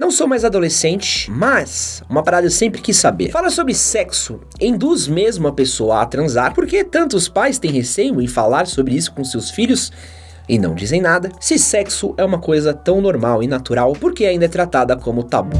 Não sou mais adolescente, mas uma parada eu sempre quis saber. Fala sobre sexo induz mesmo a pessoa a transar? Por que tantos pais têm receio em falar sobre isso com seus filhos e não dizem nada? Se sexo é uma coisa tão normal e natural, por que ainda é tratada como tabu?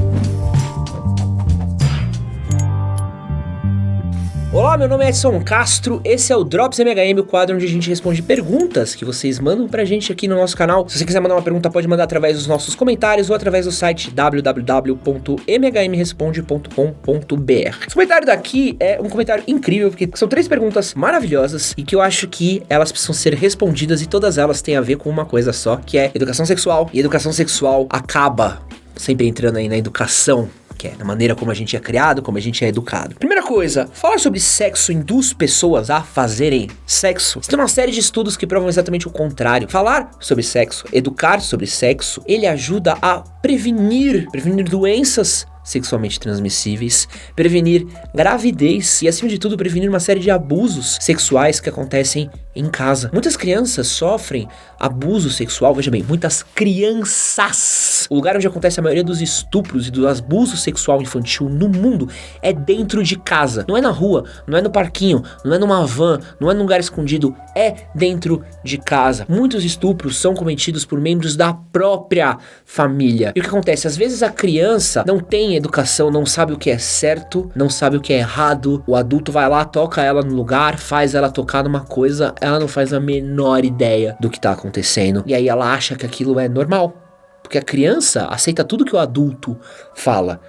Olá, meu nome é Edson Castro, esse é o Drops MHM, o quadro onde a gente responde perguntas que vocês mandam pra gente aqui no nosso canal. Se você quiser mandar uma pergunta, pode mandar através dos nossos comentários ou através do site www.mhmresponde.com.br. Esse comentário daqui é um comentário incrível, porque são 3 perguntas maravilhosas e que eu acho que elas precisam ser respondidas e todas elas têm a ver com uma coisa só, que é educação sexual. E educação sexual acaba sempre entrando aí na educação, que é na maneira como a gente é criado, como a gente é educado. Primeira coisa, falar sobre sexo induz pessoas a fazerem sexo? Tem uma série de estudos que provam exatamente o contrário. Falar sobre sexo, educar sobre sexo, ele ajuda a prevenir doenças sexualmente transmissíveis, prevenir gravidez e, acima de tudo, prevenir uma série de abusos sexuais que acontecem em casa. Muitas crianças sofrem abuso sexual, veja bem, muitas crianças. O lugar onde acontece a maioria dos estupros e do abuso sexual infantil no mundo é dentro de casa. Não é na rua, não é no parquinho, não é numa van, não é num lugar escondido, é dentro de casa. Muitos estupros são cometidos por membros da própria família. E o que acontece? Às vezes a criança não tem educação, não sabe o que é certo, não sabe o que é errado. O adulto vai lá, toca ela no lugar, faz ela tocar numa coisa, ela não faz a menor ideia do que tá acontecendo. E aí ela acha que aquilo é normal. Porque a criança aceita tudo que o adulto fala.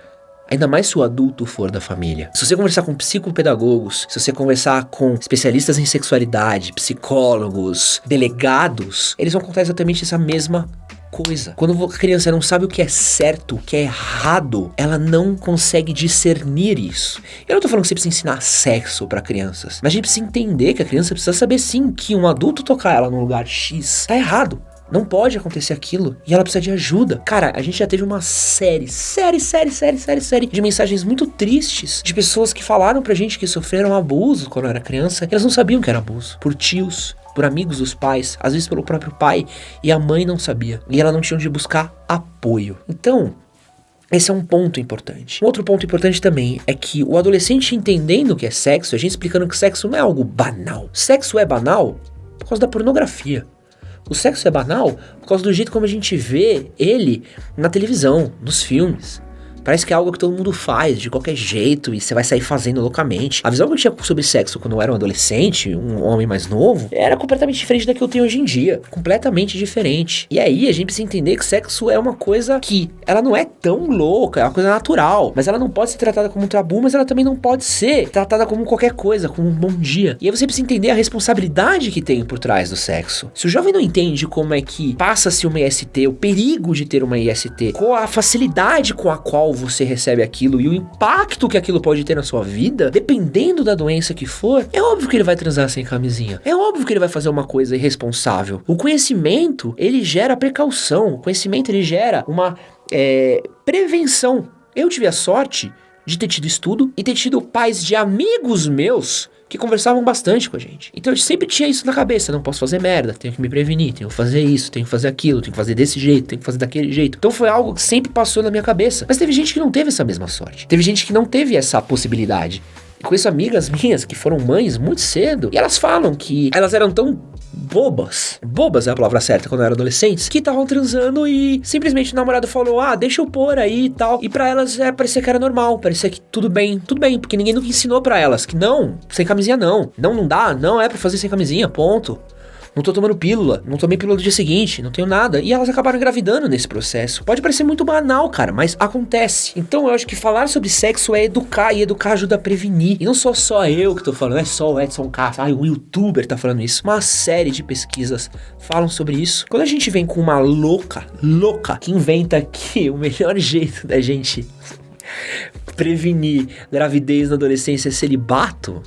Ainda mais se o adulto for da família. Se você conversar com psicopedagogos, se você conversar com especialistas em sexualidade, psicólogos, delegados, eles vão contar exatamente essa mesma coisa. Quando a criança não sabe o que é certo, o que é errado, ela não consegue discernir isso. Eu não tô falando que você precisa ensinar sexo pra crianças, mas a gente precisa entender que a criança precisa saber sim que um adulto tocar ela num lugar X tá errado. Não pode acontecer aquilo. E ela precisa de ajuda. Cara, a gente já teve uma série de mensagens muito tristes de pessoas que falaram pra gente que sofreram abuso quando era criança. E elas não sabiam que era abuso. Por tios, por amigos dos pais, às vezes pelo próprio pai. E a mãe não sabia. E ela não tinha onde buscar apoio. Então, esse é um ponto importante. Um outro ponto importante também é que o adolescente entendendo o que é sexo, a gente explicando que sexo não é algo banal. Sexo é banal por causa da pornografia. O sexo é banal por causa do jeito como a gente vê ele na televisão, nos filmes. Parece que é algo que todo mundo faz de qualquer jeito e você vai sair fazendo loucamente. A visão que eu tinha sobre sexo quando eu era um adolescente, um homem mais novo, era completamente diferente da que eu tenho hoje em dia. Completamente diferente. E aí a gente precisa entender que sexo é uma coisa que ela não é tão louca, é uma coisa natural. Mas ela não pode ser tratada como um tabu, mas ela também não pode ser tratada como qualquer coisa, como um bom dia. E aí você precisa entender a responsabilidade que tem por trás do sexo. Se o jovem não entende como é que passa-se uma IST, o perigo de ter uma IST, com a facilidade com a qual você recebe aquilo e o impacto que aquilo pode ter na sua vida, dependendo da doença que for, é óbvio que ele vai transar sem camisinha. É óbvio que ele vai fazer uma coisa irresponsável. O conhecimento, ele gera precaução. O conhecimento, ele gera uma prevenção. Eu tive a sorte de ter tido estudo e ter tido pais de amigos meus que conversavam bastante com a gente. Então eu sempre tinha isso na cabeça, não posso fazer merda, tenho que me prevenir, tenho que fazer isso, tenho que fazer aquilo, tenho que fazer desse jeito, tenho que fazer daquele jeito. Então foi algo que sempre passou na minha cabeça. Mas teve gente que não teve essa mesma sorte. Teve gente que não teve essa possibilidade. Eu conheço amigas minhas que foram mães muito cedo e elas falam que elas eram tão bobas é a palavra certa, quando eram adolescentes, que estavam transando e simplesmente o namorado falou, deixa eu pôr aí e tal, e pra elas parecia que era normal, parecia que tudo bem, porque ninguém nunca ensinou pra elas que não, sem camisinha não dá, não é pra fazer sem camisinha, ponto. Não tô tomando pílula, não tomei pílula do dia seguinte, não tenho nada. E elas acabaram engravidando nesse processo. Pode parecer muito banal, cara, mas acontece. Então eu acho que falar sobre sexo é educar, e educar ajuda a prevenir. E não sou só eu que tô falando, não é só o Edson Castro, o youtuber tá falando isso. Uma série de pesquisas falam sobre isso. Quando a gente vem com uma louca, que inventa que o melhor jeito da gente prevenir gravidez na adolescência é celibato,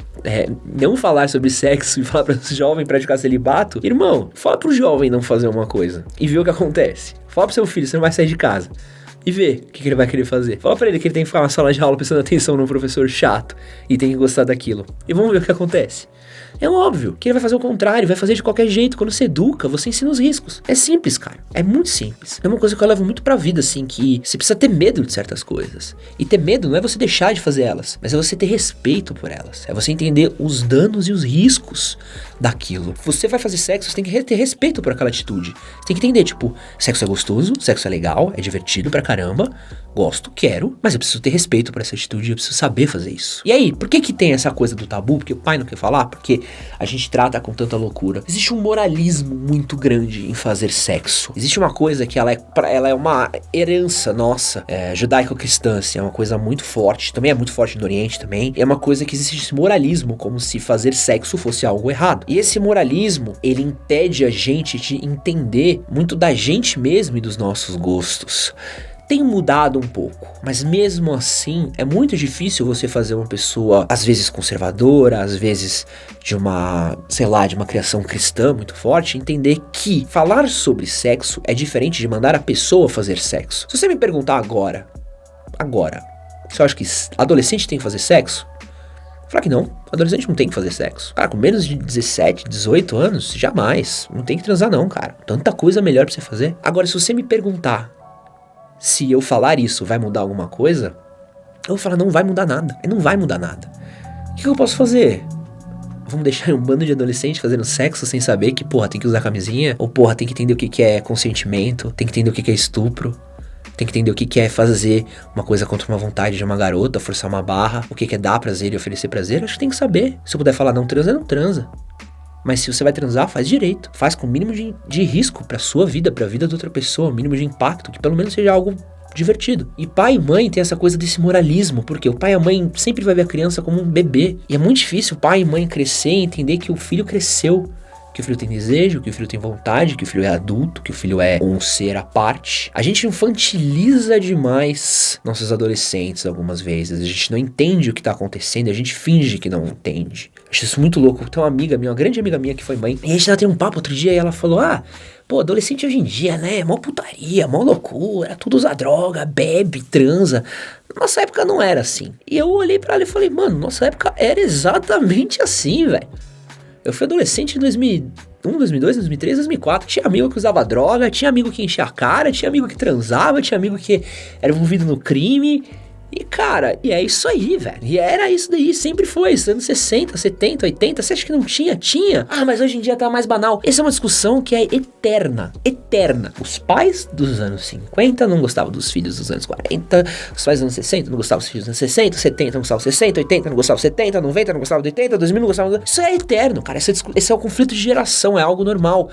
não falar sobre sexo e falar para o jovem praticar celibato, irmão, fala pro jovem não fazer uma coisa e vê o que acontece. Fala pro seu filho, você não vai sair de casa. E vê o que ele vai querer fazer. Fala pra ele que ele tem que ficar na sala de aula prestando atenção num professor chato e tem que gostar daquilo. E vamos ver o que acontece. É óbvio que ele vai fazer o contrário, vai fazer de qualquer jeito. Quando você educa, você ensina os riscos. É simples, cara. É muito simples. É uma coisa que eu levo muito pra vida, assim, que você precisa ter medo de certas coisas. E ter medo não é você deixar de fazer elas, mas é você ter respeito por elas. É você entender os danos e os riscos daquilo. Você vai fazer sexo, você tem que ter respeito por aquela atitude. Você tem que entender, tipo, sexo é gostoso, sexo é legal, é divertido pra caramba, gosto, quero, mas eu preciso ter respeito por essa atitude, eu preciso saber fazer isso. E aí, por que tem essa coisa do tabu? Porque o pai não quer falar? Porque a gente trata com tanta loucura. Existe um moralismo muito grande em fazer sexo. Existe uma coisa que ela é uma herança nossa, judaico-cristã, assim, é uma coisa muito forte, também é muito forte no Oriente também, é uma coisa que existe esse moralismo, como se fazer sexo fosse algo errado. E esse moralismo, ele impede a gente de entender muito da gente mesmo e dos nossos gostos. Tem mudado um pouco, mas mesmo assim é muito difícil você fazer uma pessoa, às vezes conservadora, às vezes de uma criação cristã muito forte, entender que falar sobre sexo é diferente de mandar a pessoa fazer sexo. Se você me perguntar agora, você acha que adolescente tem que fazer sexo? Falar que não, adolescente não tem que fazer sexo. Cara, com menos de 17, 18 anos, jamais. Não tem que transar não, cara. Tanta coisa melhor pra você fazer. Agora, se você me perguntar se eu falar isso vai mudar alguma coisa, eu vou falar, não vai mudar nada. Não vai mudar nada. O que eu posso fazer? Vamos deixar um bando de adolescente fazendo sexo sem saber que, porra, tem que usar camisinha? Ou, porra, tem que entender o que é consentimento? Tem que entender o que é estupro? Tem que entender o que é fazer uma coisa contra uma vontade de uma garota, forçar uma barra, o que é dar prazer e oferecer prazer? Acho que tem que saber. Se eu puder falar não transa, não transa. Mas se você vai transar, faz direito. Faz com o mínimo de risco pra sua vida, pra vida de outra pessoa, o mínimo de impacto, que pelo menos seja algo divertido. E pai e mãe tem essa coisa desse moralismo, porque o pai e a mãe sempre vai ver a criança como um bebê. E é muito difícil o pai e mãe crescer e entender que o filho cresceu. Que o filho tem desejo, que o filho tem vontade, que o filho é adulto, que o filho é um ser à parte. A gente infantiliza demais nossos adolescentes algumas vezes. A gente não entende o que tá acontecendo e a gente finge que não entende. Acho isso muito louco. Tem uma amiga minha, uma grande amiga minha que foi mãe, e a gente teve um papo outro dia e ela falou, pô, adolescente hoje em dia, né, mó putaria, mó loucura, tudo usa droga, bebe, transa. Nossa época não era assim. E eu olhei pra ela e falei, mano, nossa época era exatamente assim, velho. Eu fui adolescente em 2001, 2002, 2003, 2004. Tinha amigo que usava droga, tinha amigo que enchia a cara, tinha amigo que transava, tinha amigo que era envolvido no crime. E, cara, e é isso aí, velho. E era isso daí, sempre foi. Anos 60, 70, 80. Você acha que não tinha? Tinha. Mas hoje em dia tá mais banal. Essa é uma discussão que é eterna. Eterna. Os pais dos anos 50 não gostavam dos filhos dos anos 40. Os pais dos anos 60 não gostavam dos filhos dos anos 60. 70 não gostavam dos 60. 80 não gostavam dos 70. 90 não gostavam dos 80. 2000 não gostavam dos... Isso é eterno, cara. Esse é o conflito de geração. É algo normal.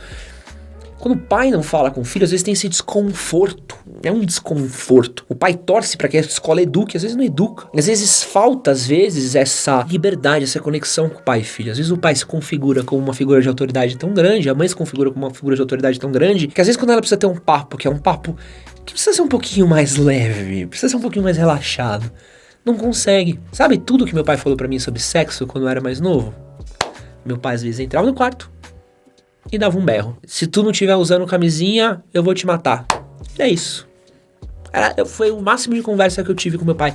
Quando o pai não fala com o filho, às vezes tem esse desconforto. É um desconforto. O pai torce para que a escola eduque, às vezes não educa. Às vezes falta, essa liberdade, essa conexão com o pai e filho. Às vezes o pai se configura como uma figura de autoridade tão grande, a mãe se configura como uma figura de autoridade tão grande, que às vezes quando ela precisa ter um papo, que é um papo que precisa ser um pouquinho mais leve, precisa ser um pouquinho mais relaxado, não consegue. Sabe tudo que meu pai falou para mim sobre sexo quando eu era mais novo? Meu pai às vezes entrava no quarto e dava um berro. Se tu não estiver usando camisinha, eu vou te matar. É isso. Foi o máximo de conversa que eu tive com meu pai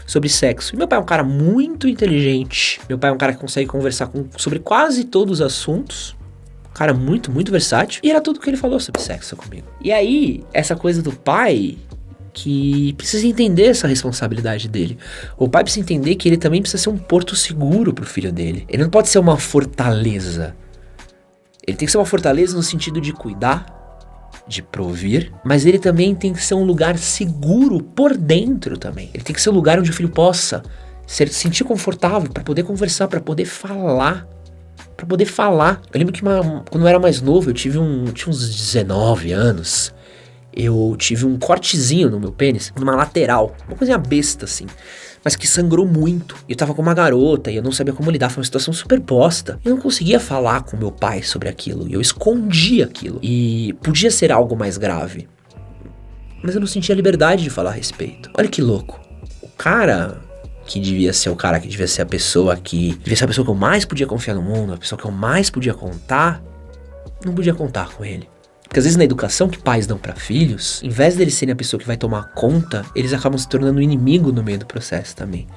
sobre sexo. E meu pai é um cara muito inteligente. Meu pai é um cara que consegue conversar sobre quase todos os assuntos. Um cara muito, muito versátil. E era tudo que ele falou sobre sexo comigo. E aí, essa coisa do pai, que precisa entender essa responsabilidade dele. O pai precisa entender que ele também precisa ser um porto seguro pro filho dele. Ele não pode ser uma fortaleza. Ele tem que ser uma fortaleza no sentido de cuidar, de provir, mas ele também tem que ser um lugar seguro por dentro também. Ele tem que ser um lugar onde o filho possa se sentir confortável para poder conversar, para poder falar. Eu lembro que quando eu era mais novo, tinha uns 19 anos, eu tive um cortezinho no meu pênis, numa lateral, uma coisinha besta assim, mas que sangrou muito. Eu tava com uma garota e eu não sabia como lidar, foi uma situação super bosta. Eu não conseguia falar com meu pai sobre aquilo, e eu escondia aquilo. E podia ser algo mais grave, mas eu não sentia liberdade de falar a respeito. Olha que louco. O cara que devia ser a pessoa que eu mais podia confiar no mundo, a pessoa que eu mais podia contar, não podia contar com ele. Porque às vezes na educação que pais dão pra filhos, em vez deles serem a pessoa que vai tomar conta, eles acabam se tornando um inimigo no meio do processo também.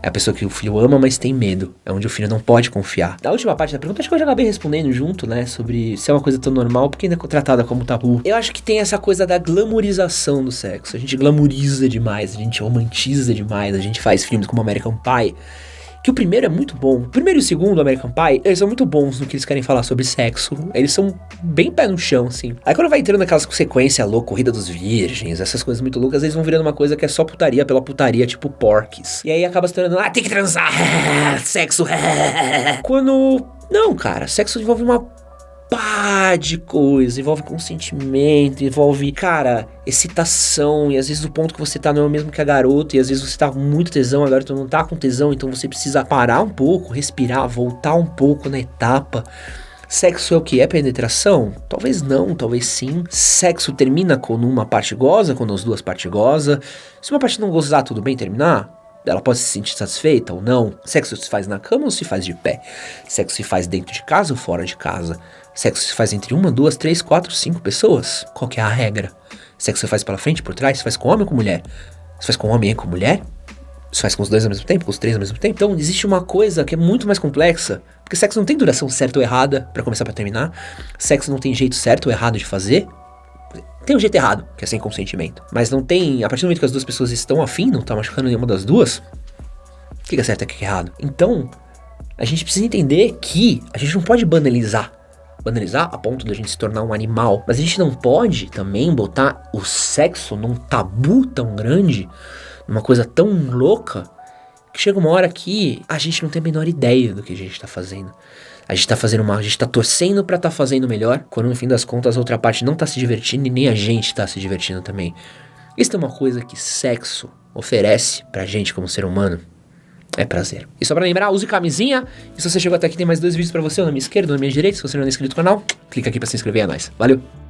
É a pessoa que o filho ama, mas tem medo. É onde o filho não pode confiar. Da última parte da pergunta, acho que eu já acabei respondendo junto, né? Sobre se é uma coisa tão normal, porque ainda é tratada como tabu. Eu acho que tem essa coisa da glamorização do sexo. A gente glamoriza demais, a gente romantiza demais, a gente faz filmes como American Pie, que o primeiro é muito bom. O primeiro e o segundo, American Pie, eles são muito bons no que eles querem falar sobre sexo. Eles são bem pé no chão, assim. Aí quando vai entrando naquelas sequências loucas, Corrida dos Virgens, essas coisas muito loucas, eles vão virando uma coisa que é só putaria pela putaria, tipo Porques. E aí acaba se tornando, tem que transar, sexo, quando... Não, cara, sexo envolve uma pá de coisa, envolve consentimento, envolve, cara, excitação, e às vezes o ponto que você tá não é o mesmo que a garota, e às vezes você tá com muito tesão, a garota não tá com tesão, então você precisa parar um pouco, respirar, voltar um pouco na etapa. Sexo é o que? É penetração? Talvez não, talvez sim. Sexo termina quando uma parte goza, quando as duas partes gozam. Se uma parte não gozar, tudo bem terminar? Ela pode se sentir satisfeita ou não? Sexo se faz na cama ou se faz de pé? Sexo se faz dentro de casa ou fora de casa? Sexo se faz entre 1, 2, 3, 4, 5 pessoas? Qual que é a regra? Sexo se faz pela frente, por trás? Se faz com homem ou com mulher? Se faz com homem e com mulher? Se faz com os dois ao mesmo tempo? Com os três ao mesmo tempo? Então existe uma coisa que é muito mais complexa. Porque sexo não tem duração certa ou errada, pra começar, pra terminar. Sexo não tem jeito certo ou errado de fazer. Tem um jeito errado, que é sem consentimento. Mas não tem... A partir do momento que as duas pessoas estão afim, não tá machucando nenhuma das duas, o que é certo e o que é errado? Então, a gente precisa entender que a gente não pode banalizar. Banalizar a ponto de a gente se tornar um animal. Mas a gente não pode também botar o sexo num tabu tão grande, numa coisa tão louca, que chega uma hora que a gente não tem a menor ideia do que a gente tá fazendo. A gente tá fazendo mal, a gente tá torcendo pra tá fazendo melhor, quando no fim das contas a outra parte não tá se divertindo e nem a gente tá se divertindo também. Isso é uma coisa que sexo oferece pra gente como ser humano. É prazer. E só pra lembrar, use camisinha. E se você chegou até aqui, tem mais 2 vídeos pra você, um na minha esquerda, um na minha direita. Se você não é inscrito no canal, clica aqui pra se inscrever, é nóis. Valeu!